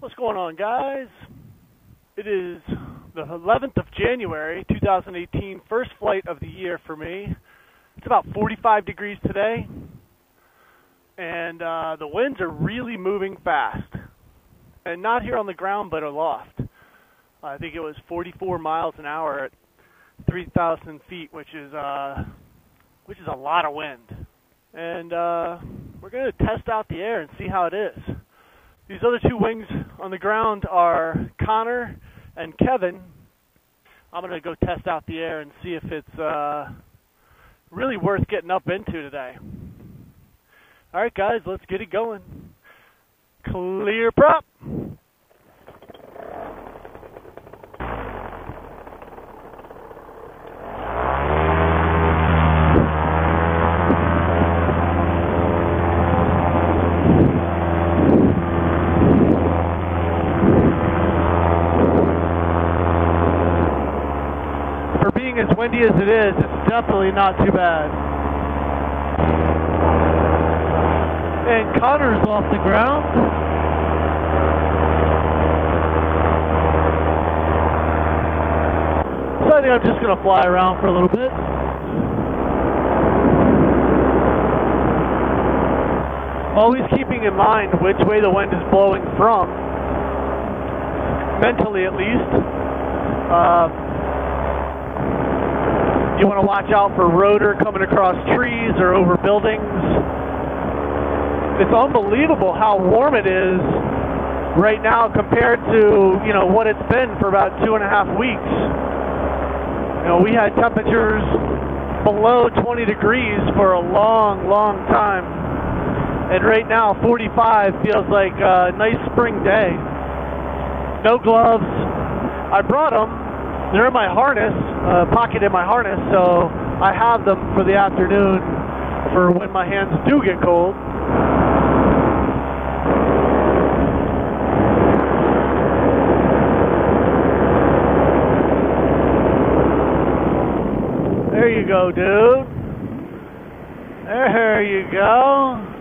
What's going on, guys? It is the 11th of January, 2018, first flight of the year for me. It's about 45 degrees today, and the winds are really moving fast. And not here on the ground, but aloft. I think it was 44 miles an hour at 3,000 feet, which is a lot of wind. And we're going to test out the air and see how it is. These other two wings on the ground are Connor and Kevin. I'm going to go test out the air and see if it's really worth getting up into today. All right, guys, let's get it going. Clear prop. For being as windy as it is, it's definitely not too bad. And Connor's off the ground. So I think I'm just going to fly around for a little bit. Always keeping in mind which way the wind is blowing from, mentally at least. You want to watch out for rotor coming across trees or over buildings. It's unbelievable how warm it is right now compared to, what it's been for about 2.5 weeks. We had temperatures below 20 degrees for a long, long time. And right now, 45 feels like a nice spring day. No gloves. I brought them. They're in my harness, pocket in my harness, so I have them for the afternoon for when my hands do get cold. There you go, dude. There you go.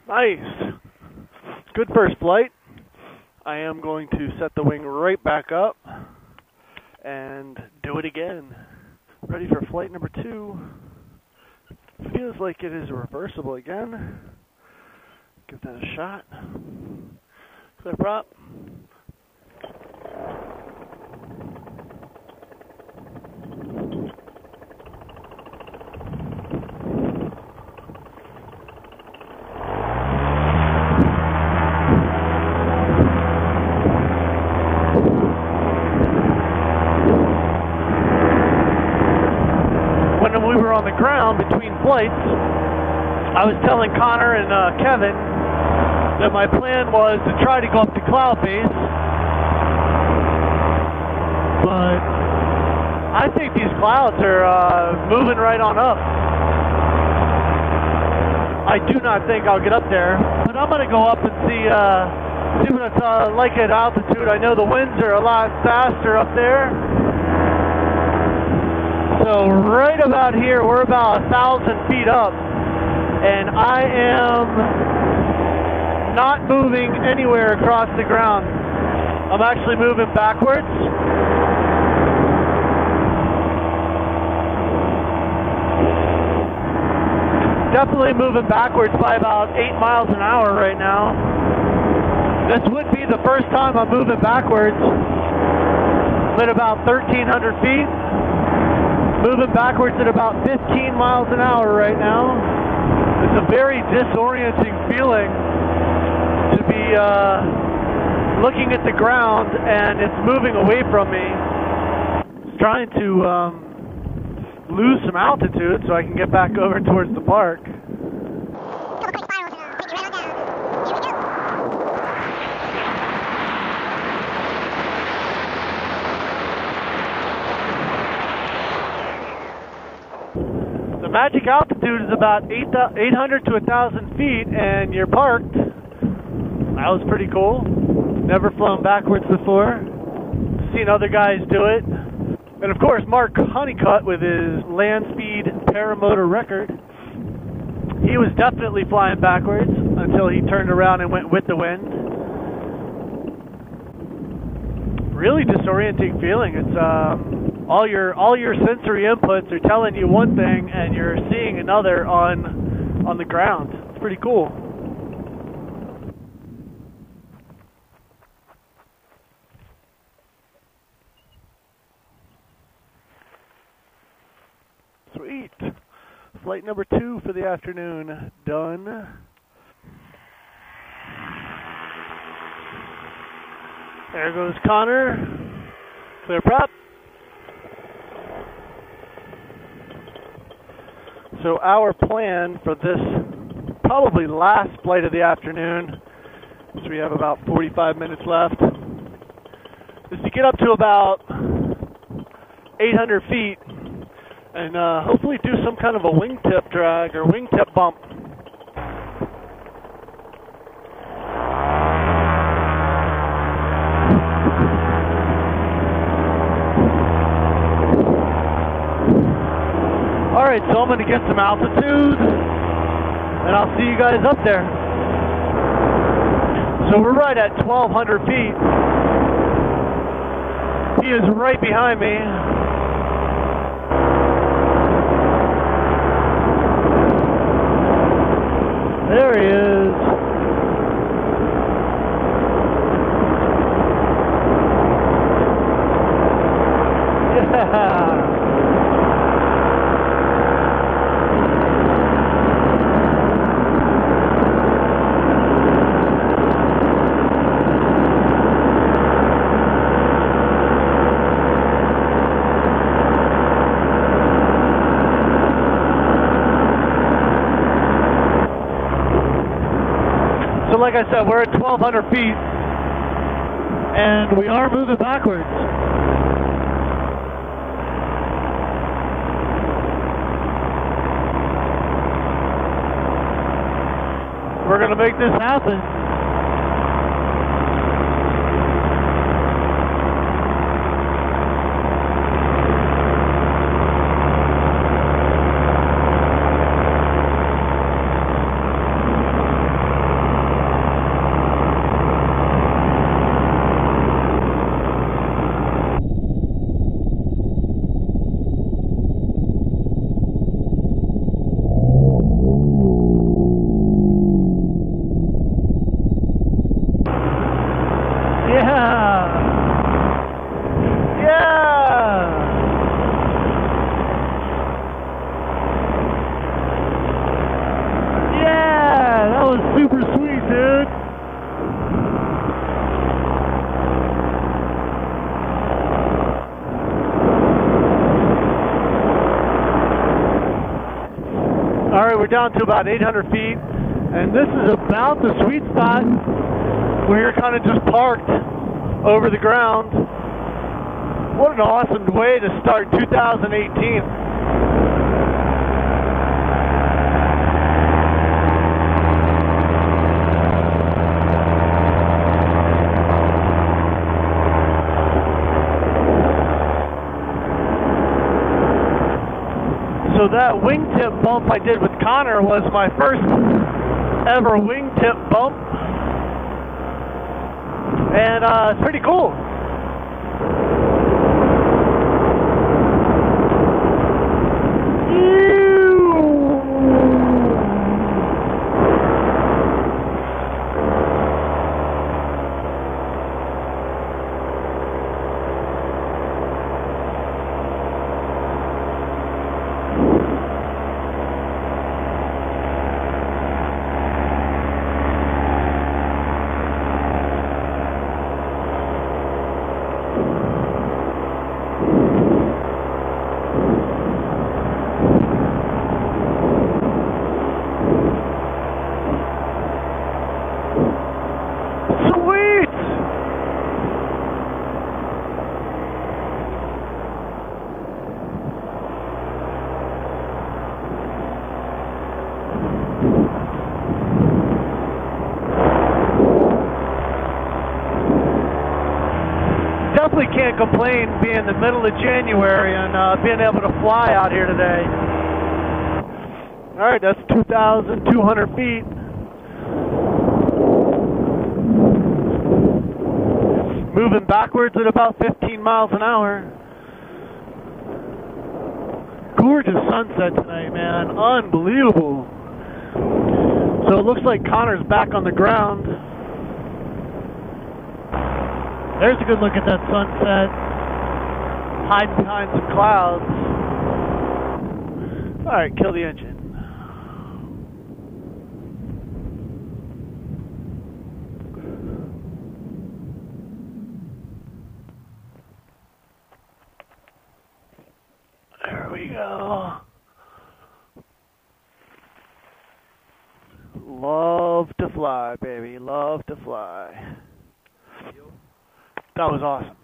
Nice. Good first flight. I am going to set the wing right back up and do it again. Ready for flight number 2. Feels like it is reversible again. Give that a shot. Clear prop. When we were on the ground between flights, I was telling Connor and Kevin that my plan was to try to go up to cloud base, but I think these clouds are moving right on up. I do not think I'll get up there, but I'm going to go up and see what it's like at altitude. I know the winds are a lot faster up there. So right about here, we're about 1,000 feet up, and I am not moving anywhere across the ground. I'm actually moving backwards. Definitely moving backwards by about 8 miles an hour right now. This would be the first time I'm moving backwards. I'm at about 1,300 feet. Moving backwards at about 15 miles an hour right now. It's a very disorienting feeling to be looking at the ground and it's moving away from me. It's trying to lose some altitude so I can get back over towards the park. the magic altitude is about 800 to 1,000 feet, and you're parked. That was pretty cool. Never flown backwards before. Seen other guys do it. And of course, Mark Honeycutt with his land speed paramotor record. He was definitely flying backwards until he turned around and went with the wind. Really disorienting feeling. It's all your sensory inputs are telling you one thing and you're seeing another on the ground. It's pretty cool. Sweet. Flight number 2 for the afternoon done. There goes Connor. Clear prep. So our plan for this probably last flight of the afternoon, so we have about 45 minutes left, is to get up to about 800 feet and hopefully do some kind of a wingtip drag or wingtip bump. Alright, so I'm going to get some altitude, and I'll see you guys up there. So we're right at 1,200 feet. He is right behind me. There he is. Yeah. Like I said, we're at 1,200 feet, and we are moving backwards. We're going to make this happen. We're down to about 800 feet, and this is about the sweet spot where you're kind of just parked over the ground. What an awesome way to start 2018. So that wingtip bump I did with Connor was my first ever wingtip bump, and it's pretty cool. Definitely can't complain being the middle of January and being able to fly out here today. Alright, that's 2,200 feet. Moving backwards at about 15 miles an hour. Gorgeous sunset tonight, man. Unbelievable. So it looks like Connor's back on the ground. There's a good look at that sunset. Hiding behind some clouds. Alright, kill the engine. There we go. Love to fly, baby. Love to fly. That was awesome.